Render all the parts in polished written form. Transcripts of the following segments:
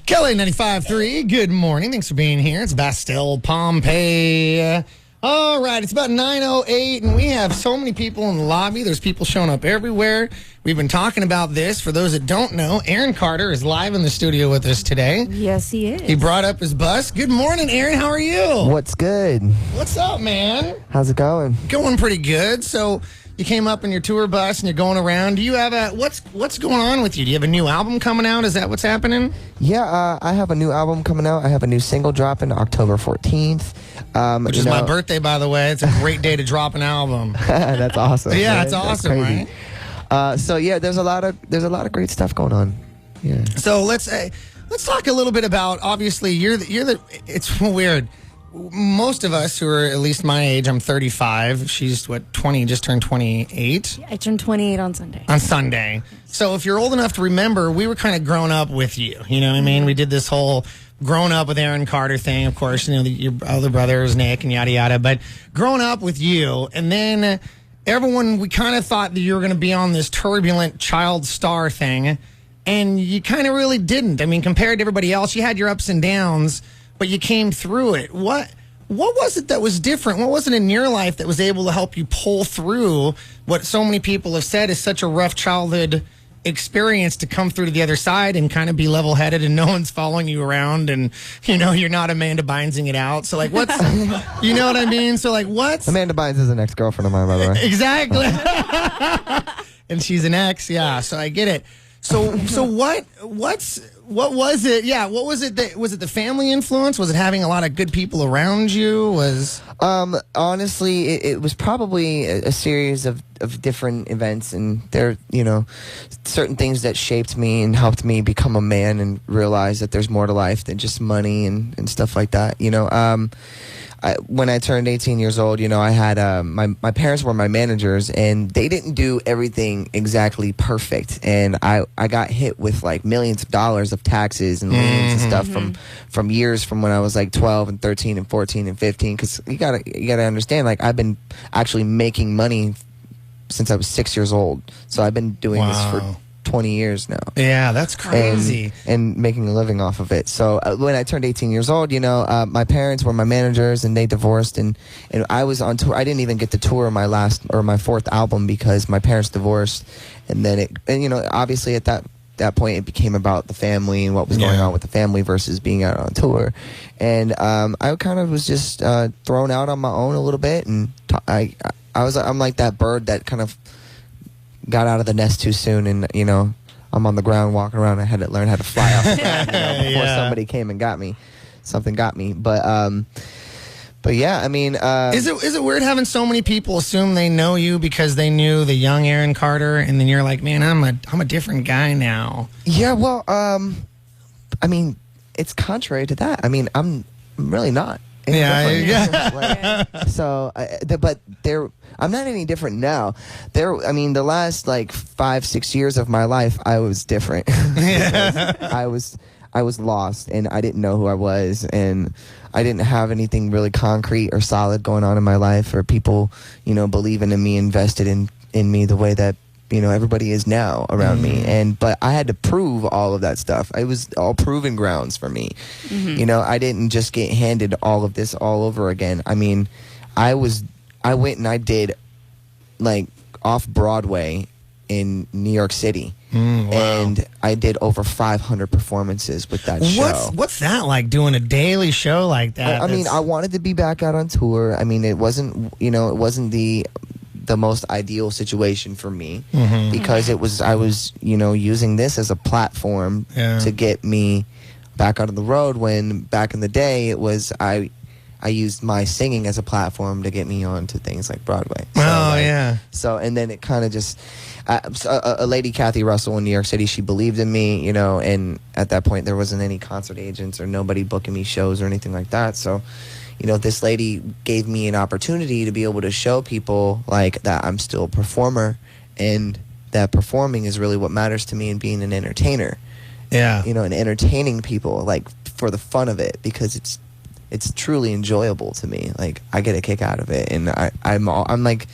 KLLY 95.3, good morning. Thanks for being here. It's Bastille Pompeii. All right, it's about 9:08, and we have so many people in the lobby. There's people showing up everywhere. We've been talking about this. For those that don't know, Aaron Carter is live in the studio with us today. Yes, he is. He brought up his bus. Good morning, Aaron. How are you? What's good? What's up, man? How's it going? Going pretty good. So you came up in your tour bus and you're going around. Do you have what's going on with you? Do you have a new album coming out? Is that what's happening? Yeah, I have a new album coming out. I have a new single dropping October 14th. Which is my birthday, by the way. It's a great day to drop an album. That's awesome. Yeah, it's awesome, right? So yeah, there's a lot of great stuff going on. Yeah. So let's talk a little bit about. Obviously, it's weird. Most of us who are at least my age, I'm 35. She's 20, just turned 28. I turned 28 on Sunday. On Sunday. So if you're old enough to remember, we were kind of grown up with you. You know what I mean? We did this whole grown up with Aaron Carter thing. Of course, you know, your other brothers, Nick and yada yada. But growing up with you, and then everyone, we kind of thought that you were going to be on this turbulent child star thing, and you kind of really didn't. I mean, compared to everybody else, you had your ups and downs, but you came through it. What was it that was different? What was it in your life that was able to help you pull through what so many people have said is such a rough childhood experience to come through to the other side and kind of be level-headed and no one's following you around and, you know, you're not Amanda Bynesing it out. So, like, what's, you know what I mean? So, like, what's... Amanda Bynes is an ex-girlfriend of mine, by the way. Exactly. And she's an ex, yeah, so I get it. So what was it? Yeah, what was it? Was it the family influence? Was it having a lot of good people around you? Honestly, it was probably a series of different events, and there, you know, certain things that shaped me and helped me become a man and realize that there's more to life than just money and stuff like that. You know, when I turned 18 years old, you know, I had my parents were my managers, and they didn't do everything exactly perfect, and I got hit with like millions of dollars of taxes and liens and stuff from years from when I was like 12 and 13 and 14 and 15. Because you gotta understand, like, I've been actually making money since I was 6 years old, so I've been doing this for 20 years now. Yeah, that's crazy. And making a living off of it. So when I turned 18 years old, you know, my parents were my managers, and they divorced, and I was on tour. I didn't even get to tour my fourth album because my parents divorced, and then you know, obviously at that point it became about the family and what was going on with the family versus being out on tour. And I kind of was just thrown out on my own a little bit, and I'm like that bird that kind of got out of the nest too soon, and, you know, I'm on the ground walking around. I had to learn how to fly off the ground, you know, before somebody came and got me. Something got me, but yeah, I mean, is it weird having so many people assume they know you because they knew the young Aaron Carter, and then you're like, man, I'm a different guy now. Yeah, well, I mean, it's contrary to that. I mean, I'm really not. So, but I'm not any different now. I mean, the last like 5-6 years of my life, I was different. I was lost, and I didn't know who I was, and I didn't have anything really concrete or solid going on in my life, or people, you know, believing in me, invested in me the way that, you know, everybody is now around me. But I had to prove all of that stuff. It was all proving grounds for me. You know, I didn't just get handed all of this all over again. I mean, I went and I did like off Broadway in New York City. And I did over 500 performances with that show. What's that like, doing a daily show like that? I mean, I wanted to be back out on tour. I mean, it wasn't the most ideal situation for me, because I was, you know, using this as a platform to get me back out on the road, when back in the day it was I used my singing as a platform to get me onto things like Broadway. So and then it kind of just a lady, Kathy Russell in New York City, she believed in me, you know, and at that point there wasn't any concert agents or nobody booking me shows or anything like that. So, you know, this lady gave me an opportunity to be able to show people like that I'm still a performer, and that performing is really what matters to me, and being an entertainer. Yeah. You know, and entertaining people, like, for the fun of it, because it's truly enjoyable to me. Like, I get a kick out of it, and I'm like,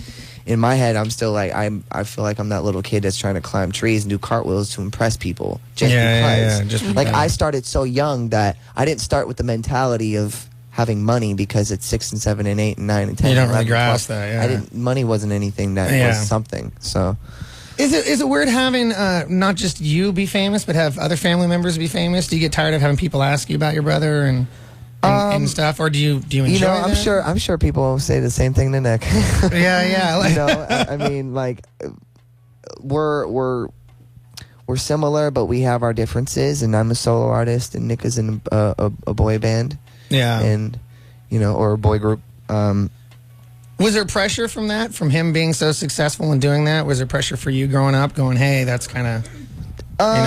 in my head, I'm still like, I feel like I'm that little kid that's trying to climb trees and do cartwheels to impress people. Just because. Like, I started so young that I didn't start with the mentality of having money because it's 6 and 7 and 8 and 9 and 10. You don't really grasp that, money wasn't anything that was something, so. Is it weird having not just you be famous, but have other family members be famous? Do you get tired of having people ask you about your brother and stuff, or do you enjoy that? I'm sure people say the same thing to Nick. Yeah. I mean, like, we're similar, but we have our differences. And I'm a solo artist, and Nick is in a boy band. Yeah, and or a boy group. Was there pressure from that, from him being so successful and doing that? Was there pressure for you growing up, going, hey, that's kind of,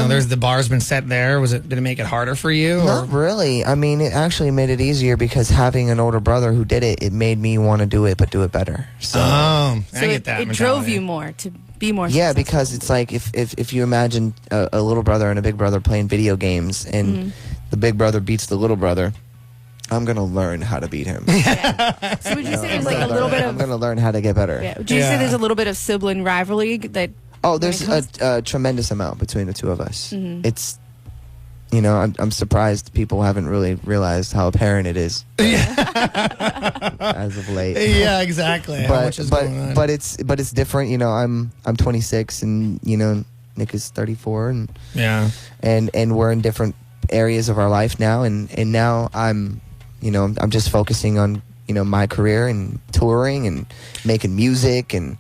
there's the bar's been set there? Did it make it harder for you? Not really. I mean, it actually made it easier because having an older brother who did it, it made me want to do it, but do it better. So, I get that. It drove you more to be more successful. Yeah, because it's like if you imagine a little brother and a big brother playing video games, and the big brother beats the little brother, I'm going to learn how to beat him. Yeah. So would you say there's like a little bit of... I'm going to learn how to get better. Yeah. Would you say there's a little bit of sibling rivalry that... Oh, there's a tremendous amount between the two of us. It's, I'm surprised people haven't really realized how apparent it is. As of late. Yeah, exactly. But it's different. I'm 26 and, Nick is 34 and we're in different areas of our life now, and now I'm just focusing on my career and touring and making music and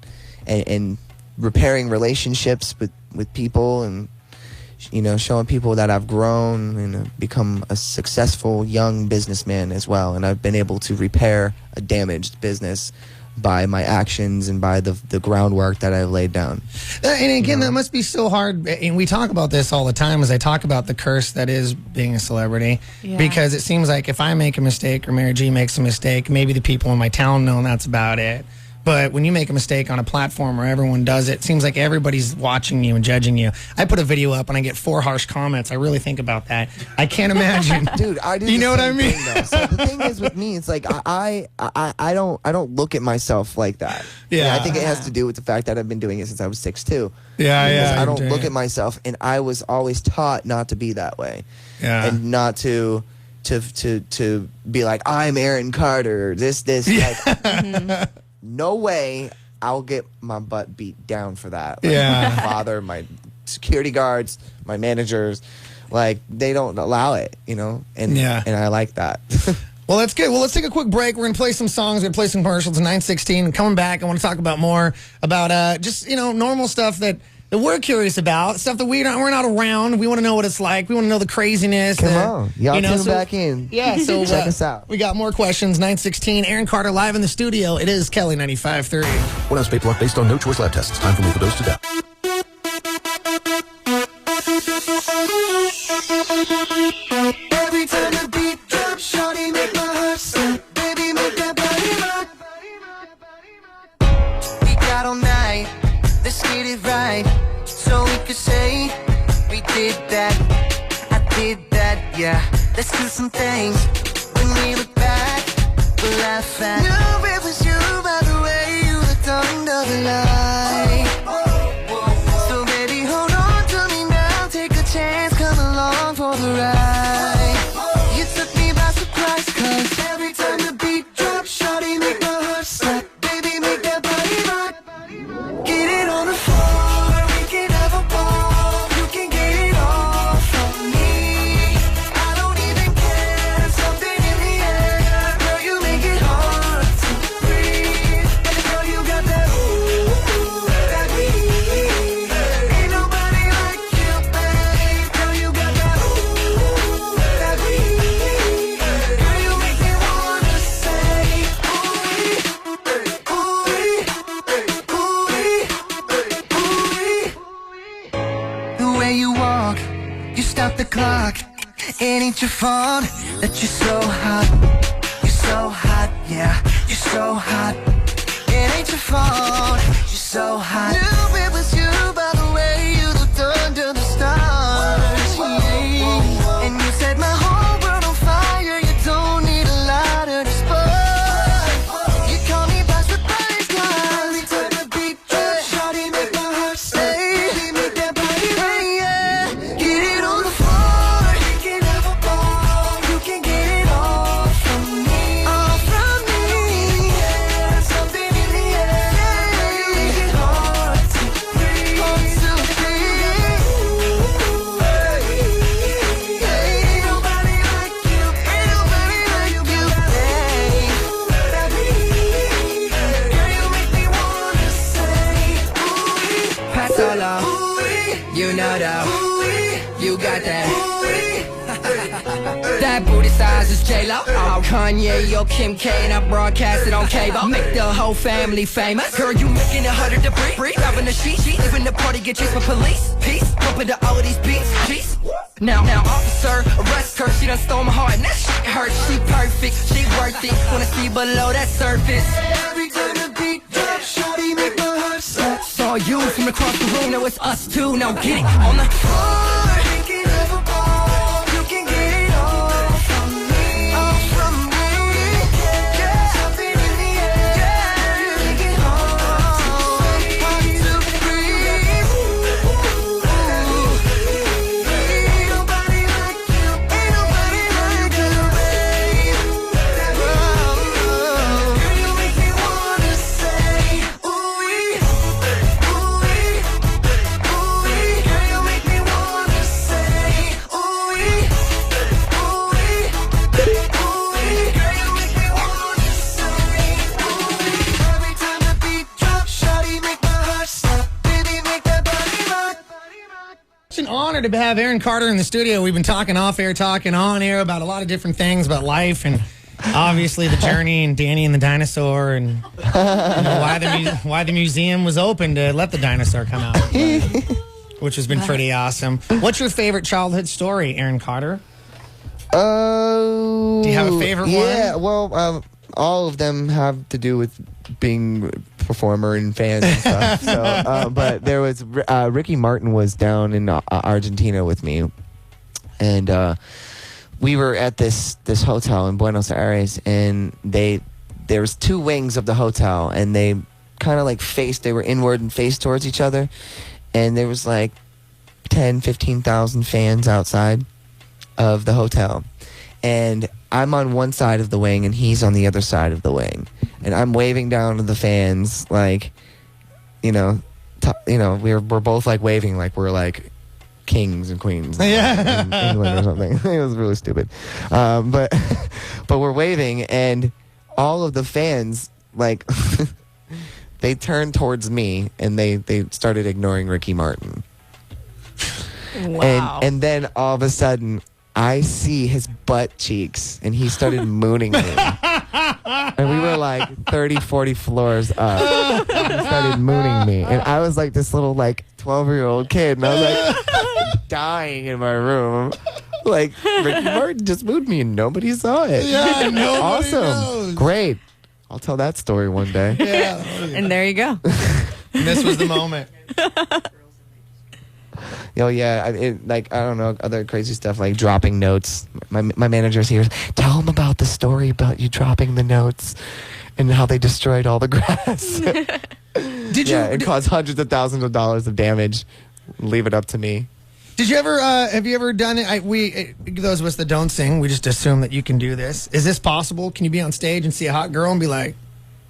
repairing relationships with people, and showing people that I've grown and become a successful young businessman as well, and I've been able to repair a damaged business by my actions and by the groundwork that I've laid down. And again, that must be so hard. And we talk about this all the time as I talk about the curse that is being a celebrity. Yeah. Because it seems like if I make a mistake or Mary G makes a mistake, maybe the people in my town know, and that's about it. But when you make a mistake on a platform where everyone does it, seems like everybody's watching you and judging you. I put a video up and I get 4 harsh comments. I really think about that. I can't imagine. Dude, I do. You know what I mean? So the thing is with me, it's like I don't look at myself like that. Yeah. And I think it has to do with the fact that I've been doing it since I was 6 too. Yeah. I don't look at myself, and I was always taught not to be that way. Yeah. And not to be like, I'm Aaron Carter, this. Like, no way I'll get my butt beat down for that. Like, my father, my security guards, my managers, like, they don't allow it, and I like that. Well, that's good. Well, let's take a quick break. We're going to play some songs. We're going to play some commercials. 9:16. Coming back, I want to talk about more about just, normal stuff that we're curious about, stuff that we're not around. We want to know what it's like. We want to know the craziness. Come on. Y'all tune back in. Yeah, so check us out. We got more questions. 9:16. Aaron Carter live in the studio. It is KLLY 95.3. 1 ounce paper based on no choice lab tests. Time for me for those to die. Every time the beat drops, shawty make my heart stop. Baby, make that body rock. We got all night, let's get it right. So we could say, we did that, I did that, yeah. Let's do some things, when we look back, we'll laugh at. Knew it was you by the way you looked under the light. So baby, hold on to me now, take a chance, come along for the ride. You took me by surprise, cause every time the beat drops, shawty make my heart stop. Baby, make that body rock. Get it on the floor, we can have a ball. You can get it all from me. I don't even care, there's something in the air. Girl, you make it hard to breathe. And girl, you got that ooh, that weed. Ain't nobody like you, babe. Girl, you got that ooh, that weed. Girl, you make me wanna say ooh, the way you walk, you stop the clock. It ain't your fault that you're so hot. You're so hot, yeah. You're so hot. It ain't your fault. You're so hot. Knew it was you by the way you looked under the stars. Yeah. And you set my whole world on fire. You don't need a lighter to spark. You call me by surprise, 'cause every time the That booty size is J-Lo. Oh, Kanye, yo, Kim K, and I broadcast it on cable. Make the whole family famous. Girl, you making it harder to breathe. Driving the sheet, even the party get chased by police. Peace, pumping to all of these beats. Jeez. Now, officer, arrest her. She done stole my heart, and that shit hurts. She perfect, she worth it. Wanna see below that surface. Every time the beat drops, shawty make my heart stop. Saw you from across the room, now it's us two. Now get it on the floor. Thinking of a ball, you can get it all from me. All from me. Yeah, something in the air. Yeah, take it home. Hard to breathe. Ain't nobody like you. Ain't nobody like you, babe. Girl, you make me wanna say, ooh-wee, ooh-wee, ooh-wee. Girl, you make me wanna say, ooh-wee, ooh-wee, ooh-wee. Girl, you make me wanna say, ooh-wee. Every time the beat drops, shawty make my heart stop. Baby, make that body rock. It's an honor to have Aaron Carter in the studio. We've been talking off air, talking on air about a lot of different things about life and obviously the journey and Danny and the dinosaur and why the museum was open to let the dinosaur come out, which has been pretty awesome. What's your favorite childhood story, Aaron Carter? Oh. Do you have a favorite one? Yeah, well, all of them have to do with being a performer and fans and stuff. So, but there was Ricky Martin was down in Argentina with me, and we were at this hotel in Buenos Aires, and there was two wings of the hotel, and they kind of like they were inward and faced towards each other, and there was like 15,000 fans outside of the hotel, and I'm on one side of the wing and he's on the other side of the wing, and I'm waving down to the fans like, we're both like waving like we're like kings and queens in England or something. It was really stupid, but we're waving, and all of the fans like they turned towards me and they started ignoring Ricky Martin. Wow. And then all of a sudden, I see his butt cheeks, and he started mooning me. And we were like 30, 40 floors up. He started mooning me. And I was like this little like 12-year-old kid, and I was like dying in my room. Like, Ricky Martin just mooed me, and nobody saw it. Yeah, nobody awesome. knows. Great. I'll tell that story one day. Yeah. And there you go. And this was the moment. Oh yeah, I don't know, other crazy stuff like dropping notes. My manager's here. Tell him about the story about you dropping the notes and how they destroyed all the grass. It caused hundreds of thousands of dollars of damage. Leave it up to me. Did you ever? Have you ever done it? Those of us that don't sing, we just assume that you can do this. Is this possible? Can you be on stage and see a hot girl and be like,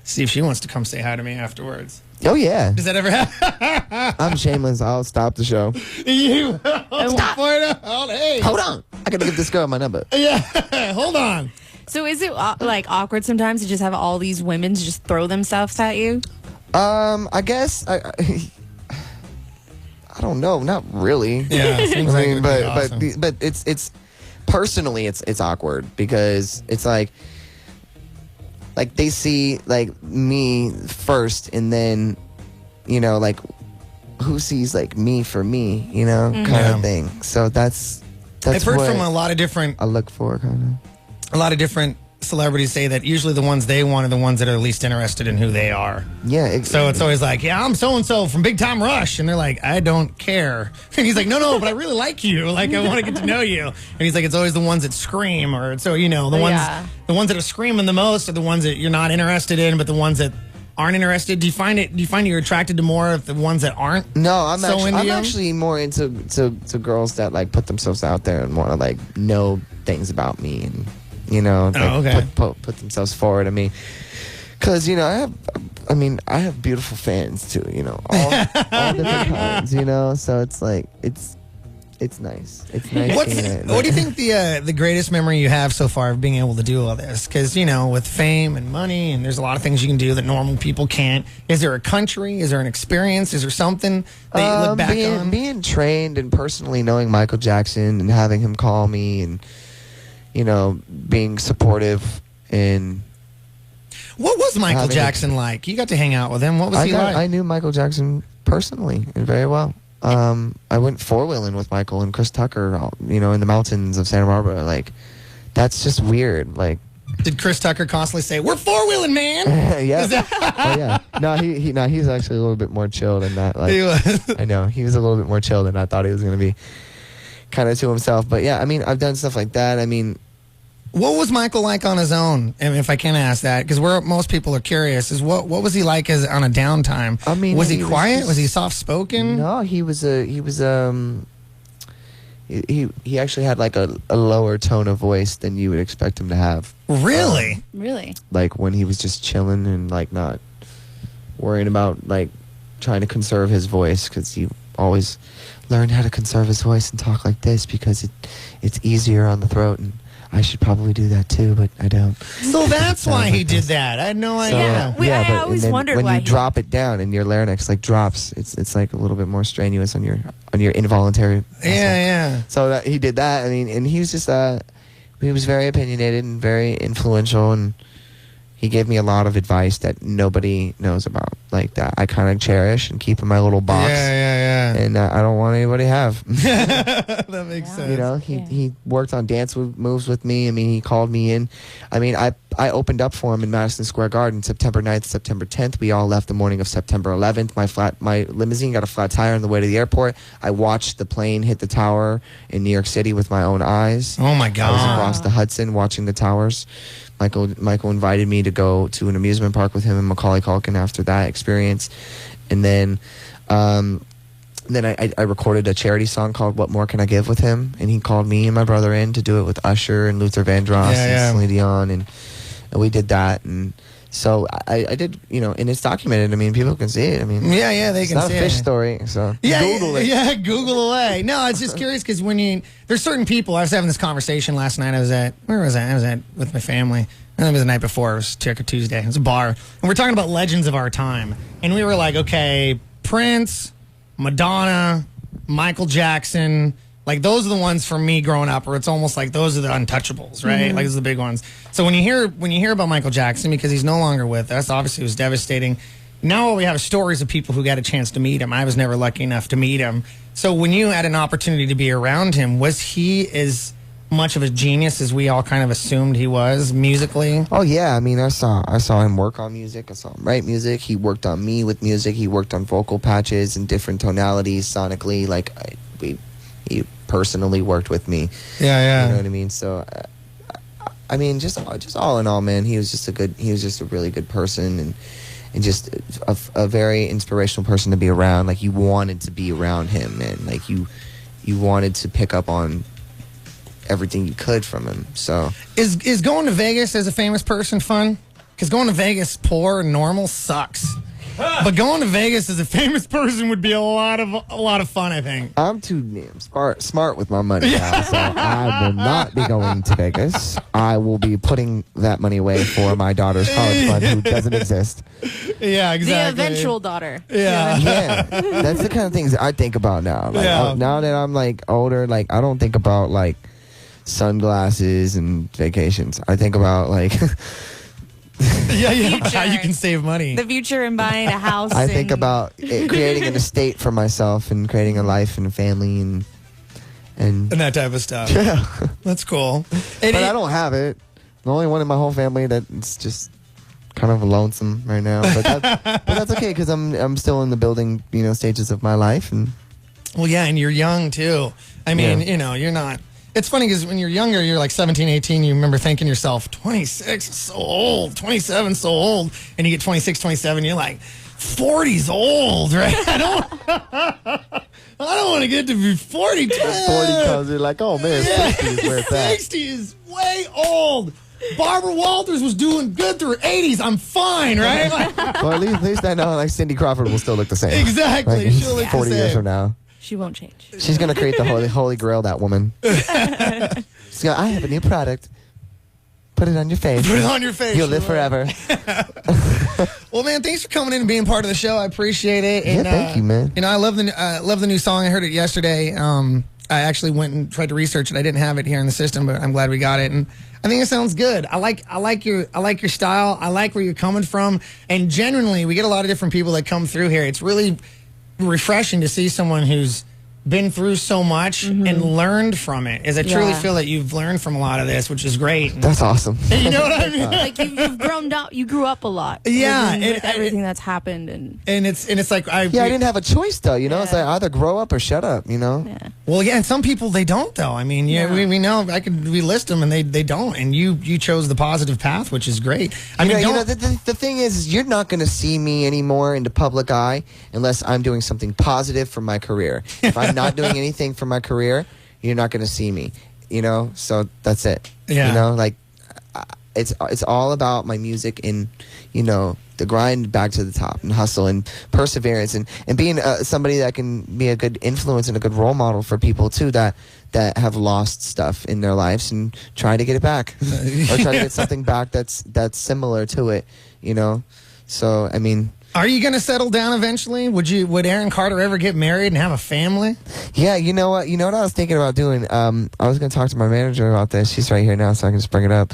see if she wants to come say hi to me afterwards? Oh yeah. Does that ever happen? I'm shameless. I'll stop the show. You Stop. Hey. Hold on. I gotta give this girl my number. Yeah. Hold on. So is it like awkward sometimes to just have all these women just throw themselves at you? I guess I don't know. Not really. Yeah. It seems like it would be awesome. but it's personally it's awkward because it's like they see like me first, and then like who sees like me for me, kind of thing. So that's I've heard what from a lot of different I look for, kind a lot of different celebrities say that usually the ones they want are the ones that are least interested in who they are. of. Yeah. So it's always like, yeah, I'm so-and-so from Big Time Rush. And they're like, I don't care. And he's like, no, but I really like you. Like, I want to get to know you. And he's like, it's always the ones that scream. Or so, the ones that are screaming the most are the ones that you're not interested in, but the ones that aren't interested. Do you find you're attracted to more of the ones that aren't? No, I'm into you? actually more into girls that like put themselves out there and want to like know things about me, and put themselves forward. I mean, because I have beautiful fans too. All different kinds. So it's like it's It's nice. It's nice. What do you think the greatest memory you have so far of being able to do all this? Because, with fame and money, and there's a lot of things you can do that normal people can't. Is there a country? Is there an experience? Is there something that you look back on? Being trained and personally knowing Michael Jackson and having him call me and, being supportive and... What was Michael Jackson like? You got to hang out with him. What was he like? I knew Michael Jackson personally and very well. I went four-wheeling with Michael and Chris Tucker, in the mountains of Santa Barbara. Like, that's just weird. Like, did Chris Tucker constantly say, "We're four-wheeling, man"? Yeah. Oh, yeah. No, he's actually a little bit more chill than that. Like, he was. I know. He was a little bit more chill than I thought he was going to be, kind of to himself. But, yeah, I've done stuff like that. What was Michael like on his own? And if I can ask that, because most people are curious, is what was he like on a downtime? Was he quiet? Was he soft spoken? No, he actually had like a lower tone of voice than you would expect him to have. Really? Really? Like when he was just chilling and like not worrying about like trying to conserve his voice, because he always learned how to conserve his voice and talk like this because it's easier on the throat, and I should probably do that too, but I don't. So that's why he did that. I had no idea. I always wondered when why you drop it down and your larynx like drops, it's like a little bit more strenuous on your involuntary muscle. Yeah. So he did that. And he was just he was very opinionated and very influential, and he gave me a lot of advice that nobody knows about, like that I kind of cherish and keep in my little box. Yeah. And I don't want anybody to have. That makes sense. He worked on dance moves with me. He called me in. I opened up for him in Madison Square Garden September 9th, September 10th. We all left the morning of September 11th. My limousine got a flat tire on the way to the airport. I watched the plane hit the tower in New York City with my own eyes. Oh my God. I was across the Hudson watching the towers. Michael invited me to go to an amusement park with him and Macaulay Culkin after that experience. And then I recorded a charity song called What More Can I Give with him, and he called me and my brother in to do it with Usher and Luther Vandross and Celine Dion, and we did that. And so I did, and it's documented. People can see it. They can see it. It's not a fish story, so Google it. Yeah, Google away. No, it's just curious because there's certain people. I was having this conversation last night. Where was I? I was with my family. And it was the night before. It was Ticker Tuesday. It was a bar. And we're talking about legends of our time. And we were like, okay, Prince, Madonna, Michael Jackson, like those are the ones for me growing up where it's almost like those are the untouchables, right? Like those are the big ones. So when you hear about Michael Jackson, because he's no longer with us, obviously it was devastating. Now all we have is stories of people who got a chance to meet him. I was never lucky enough to meet him. So when you had an opportunity to be around him, was he as much of a genius as we all kind of assumed he was musically? Oh yeah, I saw him work on music. I saw him write music. He worked on me with music. He worked on vocal patches and different tonalities sonically. Like he personally worked with me. Yeah. You know what I mean? So just all in all, man, he was just a really good person, and just a very inspirational person to be around. Like you wanted to be around him, and like you wanted to pick up on everything you could from him. So is going to Vegas as a famous person fun? Because going to Vegas poor and normal sucks. But going to Vegas as a famous person would be a lot of fun, I think. I'm too damn smart with my money now, so I will not be going to Vegas. I will be putting that money away for my daughter's college fund, who doesn't exist. Yeah, exactly. The eventual daughter. Yeah. That's the kind of things that I think about now. Like, now that I'm like older, like I don't think about like sunglasses and vacations. I think about like how you can save money. The future and buying a house. I think about creating an estate for myself and creating a life and a family and that type of stuff. Yeah, that's cool. But I don't have it. The only one in my whole family that's just kind of lonesome right now. But that's okay because I'm still in the building stages of my life. And well, yeah, and you're young too. I mean, you're not. It's funny because when you're younger, you're like 17, 18, you remember thinking to yourself, 26 is so old, 27 is so old. And you get 26, 27, you're like, 40's old, right? I don't want to get to be 40. 40 comes, you're like, oh man, 60 is where it's at. 60 is way old. Barbara Walters was doing good through her 80s. I'm fine, right? Well, at least I know like Cindy Crawford will still look the same. Exactly. Like, She'll look 40 the same. years from now. She won't change. She's gonna create the holy grail. That woman. She's gonna, I have a new product. Put it on your face. Put it on your face. You'll live forever. Well, man, thanks for coming in and being part of the show. I appreciate it. And, yeah, thank you, man. You know, I love the new song. I heard it yesterday. I actually went and tried to research it. I didn't have it here in the system, but I'm glad we got it. And I think it sounds good. I like your style. I like where you're coming from. And genuinely, we get a lot of different people that come through here. It's really refreshing to see someone who's been through so much and learned from it. As I truly feel that you've learned from a lot of this, which is great. That's awesome. You know what I mean? Like you've grown up, you grew up a lot. Yeah, with everything that's happened, and it's like I didn't have a choice though. You know, it's like either grow up or shut up. You know. Yeah. Well, yeah, and some people they don't though. I mean, we know we list them and they don't, and you chose the positive path, which is great. I mean, the thing is, you're not going to see me anymore in the public eye unless I'm doing something positive for my career. If I'm not doing anything for my career, you're not going to see me. You know, so that's it. Yeah. You know, like it's all about my music and the grind back to the top and hustle and perseverance and being somebody that can be a good influence and a good role model for people too that have lost stuff in their lives and try to get it back or try to get something back that's similar to it. You know, so I mean. Are you going to settle down eventually? Would Aaron Carter ever get married and have a family? Yeah, you know what? You know what I was thinking about doing? I was going to talk to my manager about this. She's right here now, so I can just bring it up.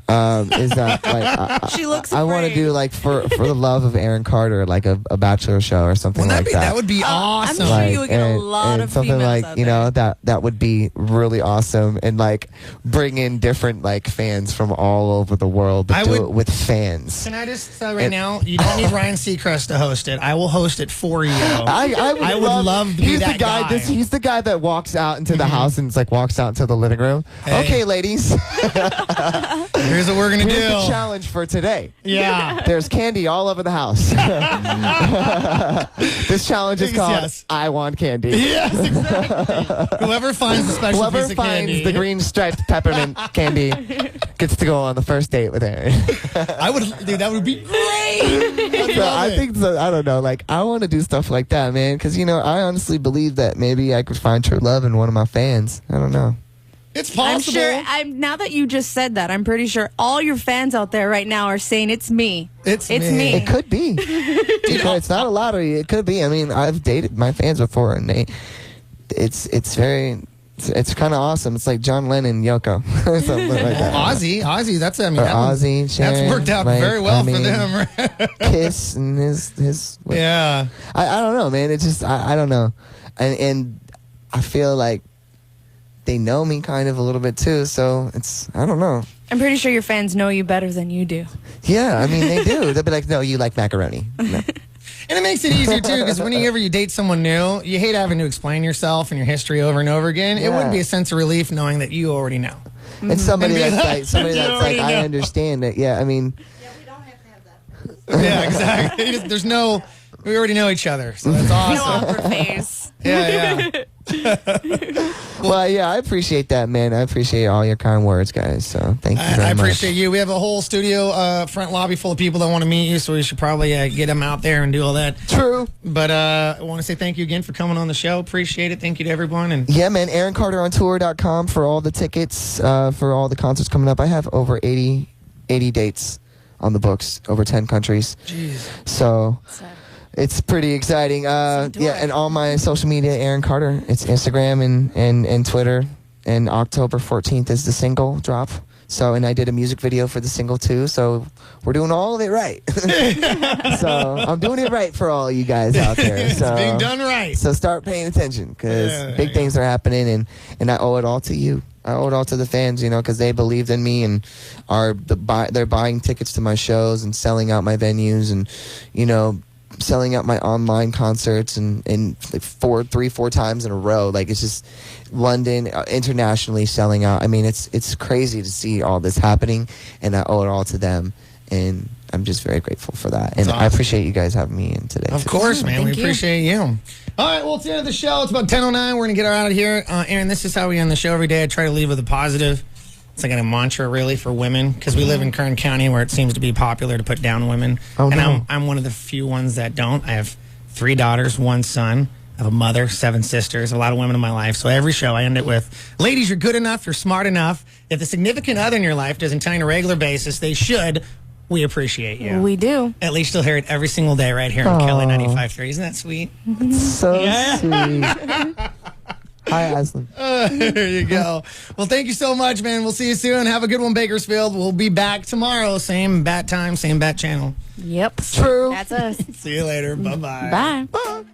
Is that like she looks? I want to do like for the love of Aaron Carter, like a bachelor show or something like that. That would be awesome. I'm sure you would get a lot of something females like out there. that would be really awesome and like bring in different like fans from all over the world, but do it with fans. Can I just say now, you don't need Ryan Seacrest to host it. I will host it for you. I would love to be that guy. He's the guy that walks out into the house and it's like walks out into the living room. Hey. Okay, ladies. Here's what we're gonna do. Here's the challenge for today. Yeah. There's candy all over the house. This challenge is called I Want Candy. Yes, exactly. Whoever finds the special piece of candy. Whoever finds the green striped peppermint candy gets to go on the first date with Aaron. That would be great. I think so. I don't know. Like, I want to do stuff like that, man. Because, I honestly believe that maybe I could find true love in one of my fans. I don't know. It's possible. I'm sure. Now that you just said that, I'm pretty sure all your fans out there right now are saying it's me. It's me. It could be. It's not a lottery. It could be. I mean, I've dated my fans before, and it's kind of awesome. It's like John Lennon and Yoko. Something like that. Ozzy. That's Ozzy. Sharon, that's worked out very well for them. Kiss and his. Yeah. I don't know, man. It's just I don't know, and I feel like they know me kind of a little bit too. So I don't know. I'm pretty sure your fans know you better than you do. Yeah, I mean they do. They'll be like, no, you like macaroni. No. And it makes it easier, too, because whenever you date someone new, you hate having to explain yourself and your history over and over again. Yeah. It would be a sense of relief knowing that you already know. And somebody that's like, I understand that. Yeah, I mean. Yeah, we don't have to have that. Yeah, exactly. We already know each other, so that's awesome. No awkward face. Yeah. Well, yeah, I appreciate that, man. I appreciate all your kind words, guys. So thank you very much. I appreciate you. We have a whole studio front lobby full of people that want to meet you, so we should probably get them out there and do all that. True. But I want to say thank you again for coming on the show. Appreciate it. Thank you to everyone. And yeah, man, AaronCarterOnTour.com for all the tickets, for all the concerts coming up. I have over 80 dates on the books, over 10 countries. Jeez. So it's pretty exciting. Yeah, and all my social media, Aaron Carter. It's Instagram and Twitter. And October 14th is the single drop. So, and I did a music video for the single too. So we're doing all of it right. So I'm doing it right for all you guys out there. So it's being done right. So start paying attention because big things are happening, and I owe it all to you. I owe it all to the fans, because they believed in me and they're buying tickets to my shows and selling out my venues and, selling out my online concerts and like 4 times in a row. Like, it's just London, internationally selling out. I mean, it's crazy to see all this happening, and I owe it all to them. And I'm just very grateful for that. And I appreciate you guys having me in today. Of course, man. Thank we appreciate you. All right, well, it's the end of the show. It's about 10:09. We're going to get out of here. Aaron, this is how we end the show every day. I try to leave with a positive. It's like a mantra, really, for women, because we live in Kern County where it seems to be popular to put down women. Oh, and no. I'm one of the few ones that don't. I have 3 daughters, 1 son. I have a mother, 7 sisters, a lot of women in my life. So every show I end it with, ladies, you're good enough, you're smart enough. If the significant other in your life doesn't tell you on a regular basis, they should. We appreciate you. We do. At least you'll hear it every single day right here on KLLY 95.3. Isn't that sweet? So sweet. Hi, Aslan. There you go. Well, thank you so much, man. We'll see you soon. Have a good one, Bakersfield. We'll be back tomorrow. Same bat time, same bat channel. Yep. True. That's us. See you later. Bye-bye. Bye. Bye.